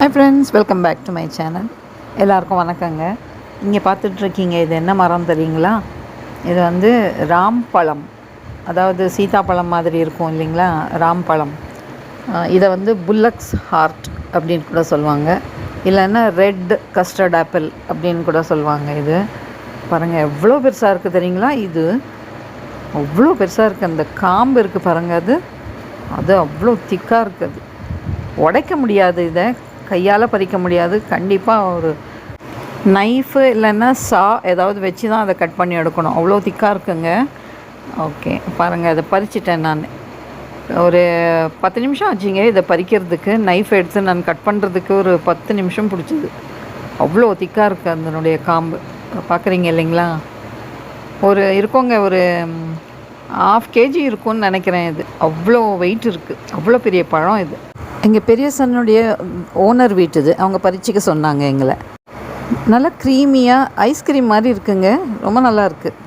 Hi friends, welcome back to my channel. எல்லாருக்கும் வணக்கங்க. இங்கே பார்த்துட்ருக்கீங்க, இது என்ன மரம் தெரியுங்களா? இது வந்து ராம்பழம், அதாவது சீதாப்பழம் மாதிரி இருக்கும் இல்லைங்களா, ராம்பழம். இதை வந்து புல்லக்ஸ் ஹார்ட் அப்படின்னு கூட சொல்லுவாங்க, இல்லைன்னா ரெட் கஸ்டர்ட் ஆப்பிள் அப்படின்னு கூட சொல்லுவாங்க. இது பாருங்கள் எவ்வளோ பெருசாக இருக்குது தெரியுங்களா? இது அவ்வளோ பெருசாக இருக்குது. அந்த காம்பு இருக்குது பாருங்கள், அது அவ்வளோ திக்காக இருக்குது. உடைக்க முடியாது, இதை கையால் பறிக்க முடியாது. கண்டிப்பாக ஒரு நைஃபு இல்லைன்னா ஏதாவது வச்சு தான் அதை கட் பண்ணி எடுக்கணும். அவ்வளோ திக்காக இருக்குங்க. ஓகே பாருங்கள், அதை பறிச்சிட்டேன் நான். ஒரு 10 நிமிஷம் ஆச்சுங்க இதை பறிக்கிறதுக்கு. நைஃப் எடுத்து நான் கட் பண்ணுறதுக்கு ஒரு 10 நிமிஷம் பிடிச்சிது. அவ்வளோ திக்காக இருக்குது அதனுடைய காம்பு. பார்க்குறீங்க இல்லைங்களா? இருக்குங்க, ஒரு 1/2 kg இருக்கும்னு நினைக்கிறேன். இது அவ்வளோ வெயிட் இருக்குது. அவ்வளோ பெரிய பழம் இது. எங்கள் பெரிய சன்னுடைய ஓனர் வீட்டு இது. அவங்க பறிச்சிக்க சொன்னாங்க எங்களை. நல்லா க்ரீமியாக ஐஸ்கிரீம் மாதிரி இருக்குங்க. ரொம்ப நல்லா இருக்குது.